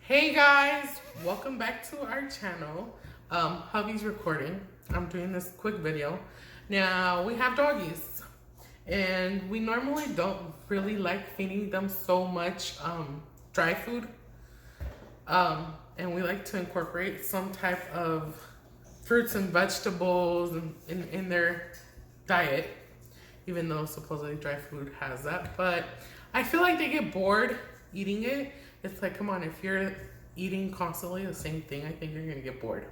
Hey guys, welcome back to our channel. Hubby's recording. I'm doing this quick video. Now we have doggies and we normally don't really like feeding them so much dry food. And we like to incorporate some type of fruits and vegetables in their diet, even though supposedly dry food has that. But I feel like they get bored eating it. It's like, come on, if you're eating constantly the same thing, I think you're gonna get bored.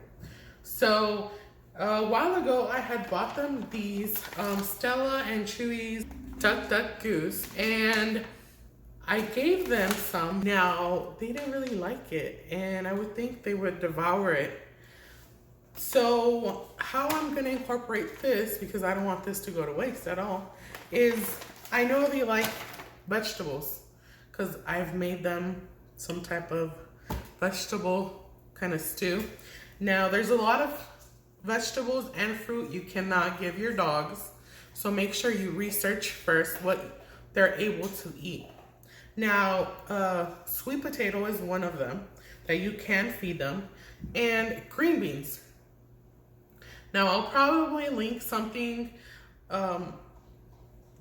So a while ago, I had bought them these Stella and Chewy's Duck Duck Goose, and I gave them some. Now, they didn't really like it, and I would think they would devour it. So how I'm gonna incorporate this, because I don't want this to go to waste at all, is I know they like vegetables, because I've made them some type of vegetable kind of stew. Now, there's a lot of vegetables and fruit you cannot give your dogs, so make sure you research first what they're able to eat. Now, sweet potato is one of them that you can feed them, and green beans. Now, I'll probably link something down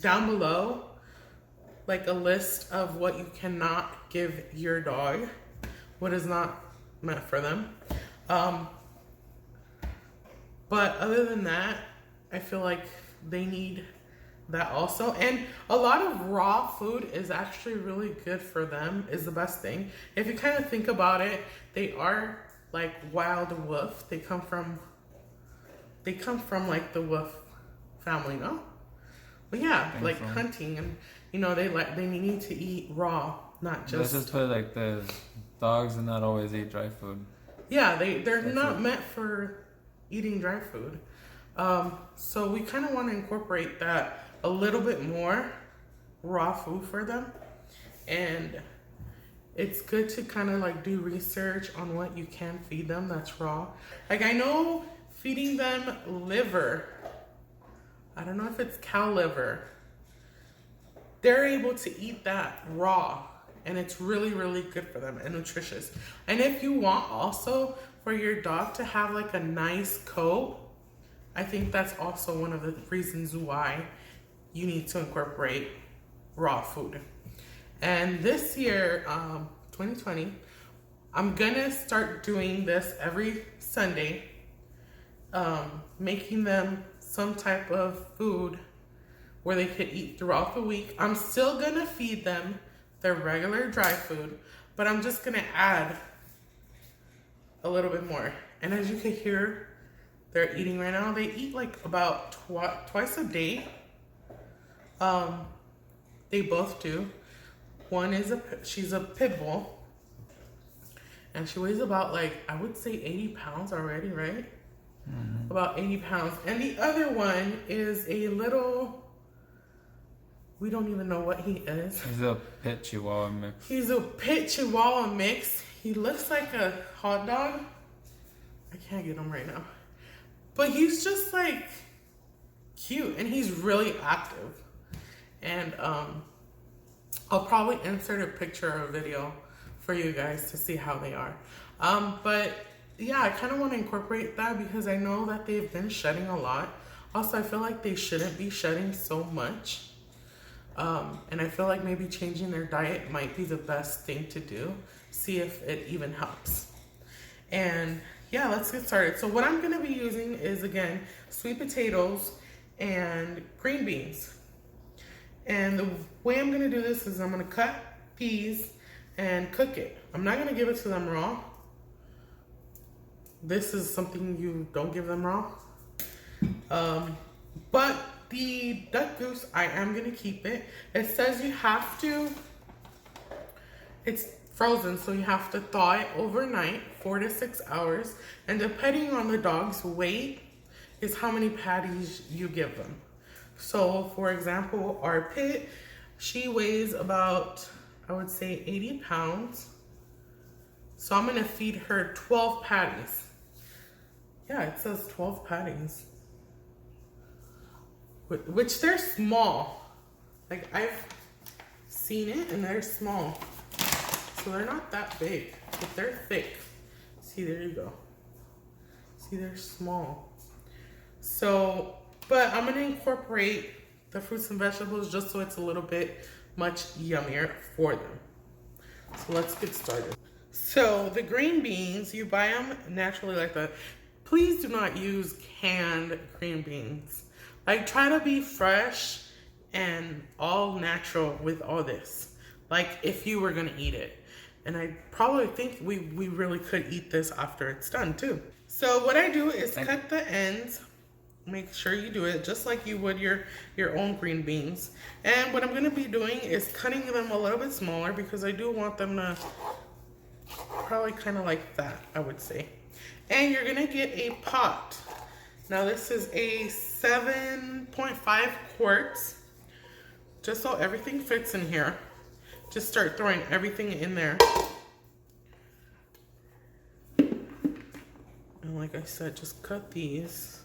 below, like a list of what you cannot give your dog, what is not meant for them. But other than that, I feel like they need that also. And a lot of raw food is actually really good for them, is the best thing. If you kind of think about it, they are like wild wolf. They come from like the wolf family, no? But yeah, like hunting, and you know, they need to eat raw, not just. This is for like the dogs and not always eat dry food. Yeah, they're not meant for eating dry food. So we kind of want to incorporate that a little bit more, raw food for them. And it's good to kind of like do research on what you can feed them that's raw. Like, I know feeding them liver, I don't know if it's cow liver, they're able to eat that raw, and it's really, really good for them and nutritious. And if you want also for your dog to have like a nice coat, I think that's also one of the reasons why you need to incorporate raw food. And this year, 2020, I'm gonna start doing this every Sunday, making them some type of food where they could eat throughout the week. I'm still gonna feed them their regular dry food, but I'm just gonna add a little bit more. And as you can hear, they're eating right now. They eat like about twice a day. They both do. One is she's a pit bull, and she weighs about, like, I would say 80 pounds already, right? Mm-hmm. About 80 pounds. And the other one is a little, we don't even know what he is. He's a pit Chihuahua mix. He's a pit Chihuahua mix. He looks like a hot dog. I can't get him right now. But he's just like cute, and he's really active. And I'll probably insert a picture or a video for you guys to see how they are. But yeah, I kind of want to incorporate that because I know that they've been shedding a lot. Also, I feel like they shouldn't be shedding so much. And I feel like maybe changing their diet might be the best thing to do. See if it even helps. And yeah, let's get started. So what I'm gonna be using is, again, sweet potatoes and green beans. And the way I'm gonna do this is I'm gonna cut peas and cook it. I'm not gonna give it to them raw. This is something you don't give them raw. But the duck goose, I am gonna keep it. It says you have to, it's frozen, so you have to thaw it overnight, 4 to 6 hours. And depending on the dog's weight is how many patties you give them. So for example, our pit, she weighs about, I would say 80 pounds. So I'm gonna feed her 12 patties. Yeah, it says 12 patties. Which they're small. Like, I've seen it and they're small. So they're not that big. but they're thick. See, there you go. See, they're small. So, but I'm gonna incorporate the fruits and vegetables just so it's a little bit much yummier for them. So let's get started. So the green beans, you buy them naturally like that. Please do not use canned green beans. Like, try to be fresh and all natural with all this. Like, if you were gonna eat it. And I probably think we really could eat this after it's done too. So what I do is cut the ends. Make sure you do it just like you would your own green beans. And what I'm gonna be doing is cutting them a little bit smaller because I do want them to probably kind of like that, I would say. And you're gonna get a pot. Now this is a 7.5 quarts, just so everything fits in here. Just start throwing everything in there. And like I said, just cut these.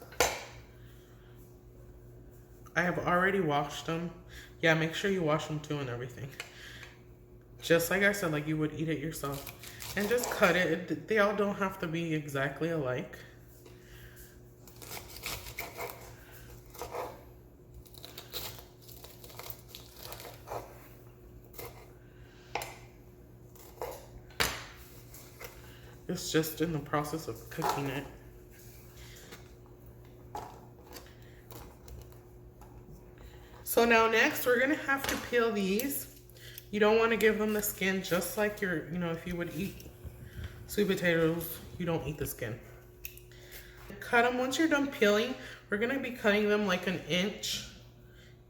I have already washed them. Yeah, make sure you wash them too and everything. Just like I said, like you would eat it yourself. And just cut it. They all don't have to be exactly alike. It's just in the process of cooking it. So now next, we're gonna have to peel these. You don't wanna give them the skin just like your, if you would eat sweet potatoes, you don't eat the skin. Cut them once you're done peeling. We're gonna be cutting them like 1 inch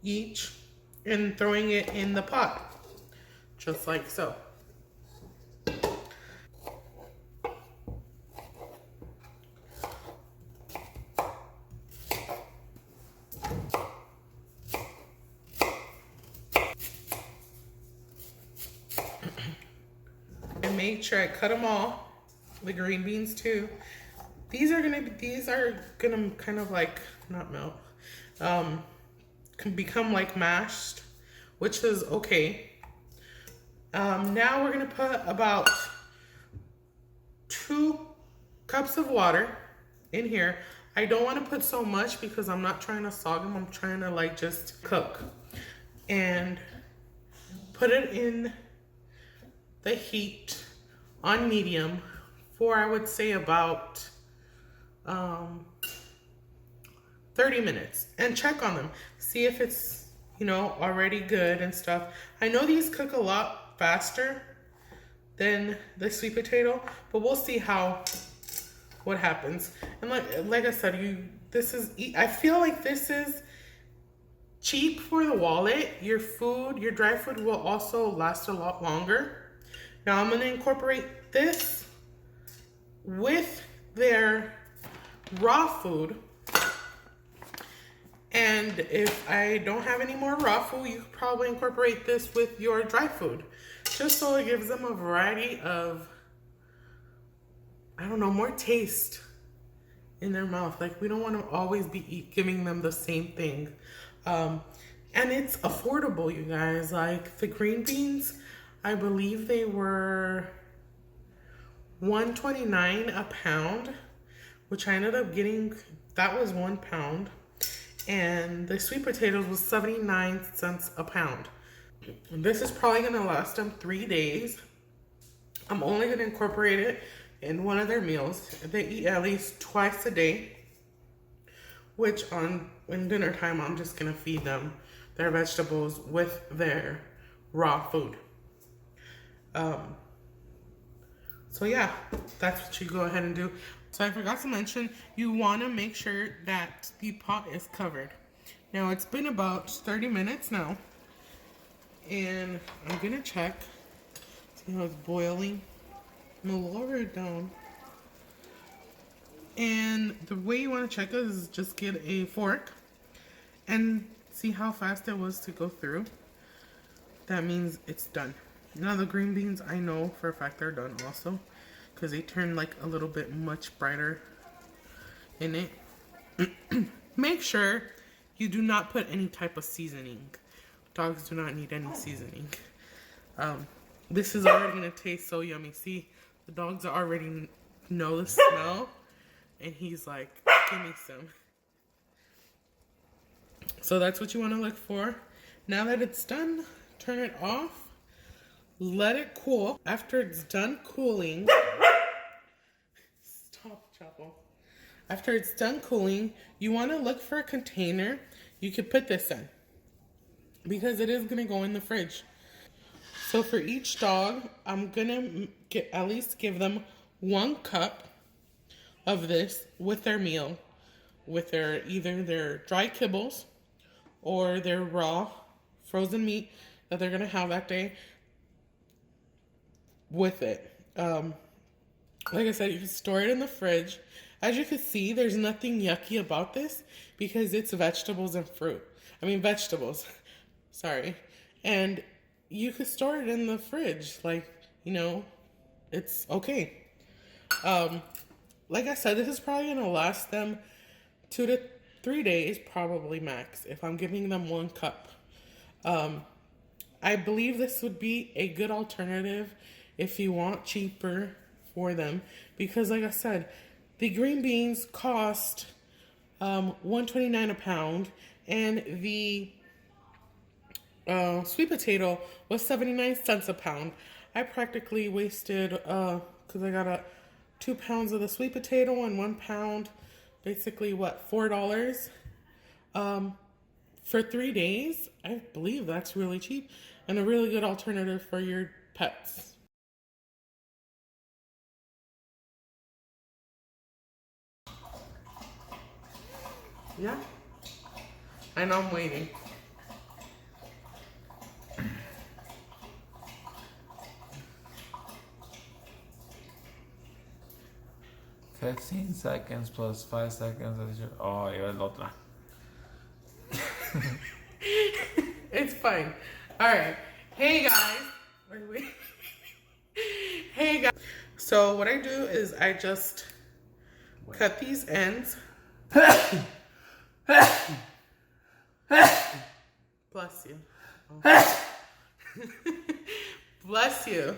each and throwing it in the pot, just like so. And make sure I cut them all, the green beans too. These are gonna kind of like, not melt, can become like mashed, which is okay. Now we're gonna put about 2 cups of water in here. I don't want to put so much because I'm not trying to sog them. I'm trying to like just cook. And put it in the heat on medium for, I would say, about 30 minutes, and check on them. See if it's, already good and stuff. I know these cook a lot faster than the sweet potato, but we'll see what happens. And like I said, I feel like this is cheap for the wallet. Your dry food will also last a lot longer. Now I'm gonna incorporate this with their raw food. And if I don't have any more raw food, you could probably incorporate this with your dry food. Just so it gives them a variety of, more taste in their mouth. Like, we don't want to always be giving them the same thing. And it's affordable, you guys. Like, the green beans, I believe they were $1.29 a pound, which I ended up getting, that was 1 pound. And the sweet potatoes was 79 cents a pound. This is probably gonna last them 3 days. I'm only gonna incorporate it in one of their meals. They eat at least twice a day, which in dinner time, I'm just gonna feed them their vegetables with their raw food. So yeah, that's what you go ahead and do. So I forgot to mention, you want to make sure that the pot is covered. Now it's been about 30 minutes now, and I'm gonna check, see how it's boiling. I'm gonna lower it down. And the way you want to check it is just get a fork and see how fast it was to go through. That means it's done. Now the green beans, I know for a fact they're done also, because they turn like a little bit much brighter in it. Make sure you do not put any type of seasoning. Dogs do not need any seasoning. This is already gonna taste so yummy. See, The dogs already know the smell, and he's like, give me some. So that's what you want to look for. Now that it's done, turn it off. Let it cool. After it's done cooling, stop, Chapel. After it's done cooling, you want to look for a container you could put this in, because it is going to go in the fridge. So for each dog, I'm going to at least give them 1 cup of this with their meal, with their either their dry kibbles or their raw frozen meat that they're going to have that day with it. Like I said, you can store it in the fridge. As you can see, there's nothing yucky about this because it's vegetables and fruit. I mean, vegetables. Sorry. And you could store it in the fridge. Like, you know, it's okay. Like I said, this is probably going to last them 2 to 3 days, probably max, if I'm giving them 1 cup. I believe this would be a good alternative if you want cheaper for them, because like I said, the green beans cost $1.29 a pound, and the sweet potato was 79 cents a pound. I practically wasted, because I got 2 pounds of the sweet potato and 1 pound, basically what, $4 for 3 days. I believe that's really cheap and a really good alternative for your pets. Yeah, I know, I'm waiting. $15 seconds plus 5 seconds of the oh, iba el otra. It's fine. All right. Hey guys. Wait. Hey guys. So what I do is I just cut these ends. Bless you. Oh. Bless you.